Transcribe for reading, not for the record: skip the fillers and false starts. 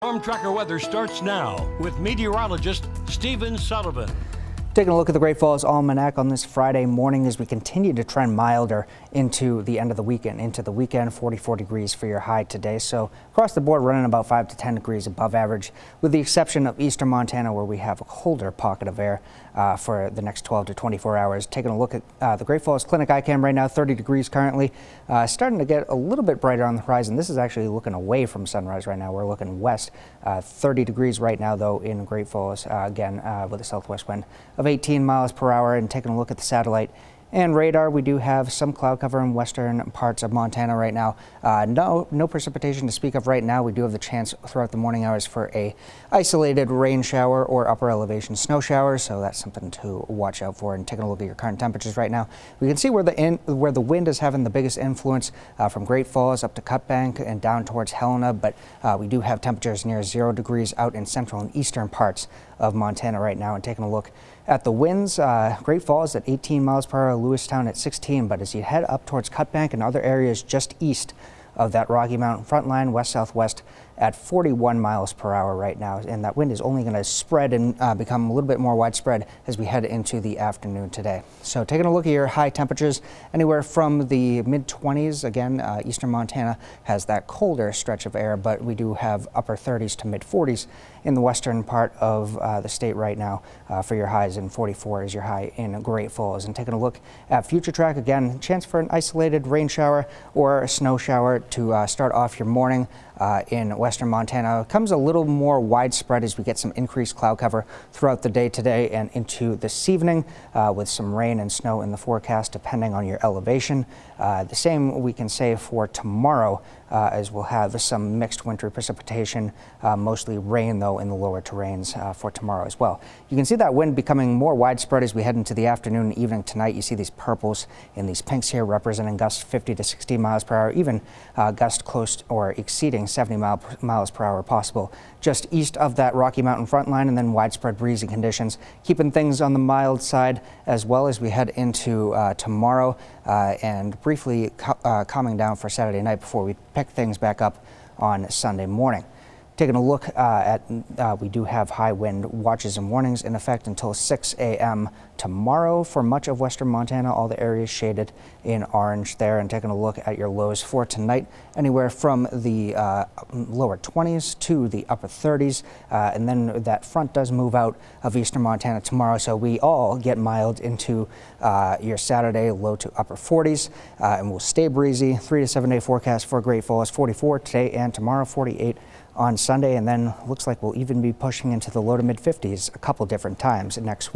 Storm Tracker weather starts now with meteorologist Stephen Sullivan. Taking a look at the Great Falls Almanac on this Friday morning as we continue to trend milder into the end of the weekend. Into the weekend, 44 degrees for your high today. So across the board, running about 5 to 10 degrees above average, with the exception of eastern Montana, where we have a colder pocket of air for the next 12 to 24 hours. Taking a look at the Great Falls Clinic iCam right now, 30 degrees currently. Starting to get a little bit brighter on the horizon. This is actually looking away from sunrise right now. We're looking west. 30 degrees right now, though, in Great Falls, again, with a southwest wind of 18 miles per hour. And taking a look at the satellite and radar, we do have some cloud cover in western parts of Montana right now. No precipitation to speak of right now. We do have the chance throughout the morning hours for a isolated rain shower or upper elevation snow shower, so that's something to watch out for. And taking a look at your current temperatures right now, we can see where the wind is having the biggest influence from Great Falls up to Cutbank and down towards Helena, but we do have temperatures near 0 degrees out in central and eastern parts of Montana right now. And taking a look at the winds, Great Falls at 18 miles per hour, Lewistown at 16, but as you head up towards Cutbank and other areas just east of that Rocky Mountain front line, west-southwest at 41 miles per hour right now. And that wind is only going to spread and become a little bit more widespread as we head into the afternoon today. So taking a look at your high temperatures, anywhere from the mid-20s. Again, eastern Montana has that colder stretch of air, but we do have upper 30s to mid-40s in the western part of the state right now for your highs, and 44 is your high in Great Falls. And taking a look at future track, again, chance for an isolated rain shower or a snow shower to start off your morning in western Montana. It comes a little more widespread as we get some increased cloud cover throughout the day today and into this evening with some rain and snow in the forecast depending on your elevation. The same we can say for tomorrow as we'll have some mixed wintry precipitation, mostly rain though in the lower terrains for tomorrow as well. You can see that wind becoming more widespread as we head into the afternoon and evening tonight. You see these purples and these pinks here representing gusts 50 to 60 miles per hour, even gusts close or exceeding 70 miles per hour possible just east of that Rocky Mountain front line, and then widespread breezy conditions, keeping things on the mild side as well as we head into tomorrow and briefly calming down for Saturday night before we pick things back up on Sunday morning. Taking a look we do have high wind watches and warnings in effect until 6 a.m. tomorrow for much of western Montana, all the areas shaded in orange there. And taking a look at your lows for tonight, anywhere from the lower 20s to the upper 30s. And then that front does move out of eastern Montana tomorrow, so we all get mild into your Saturday, low to upper 40s, and we'll stay breezy. 3 to 7 day forecast for Great Falls, 44 today and tomorrow, 48 on Sunday, and then looks like we'll even be pushing into the low to mid 50s a couple different times next week.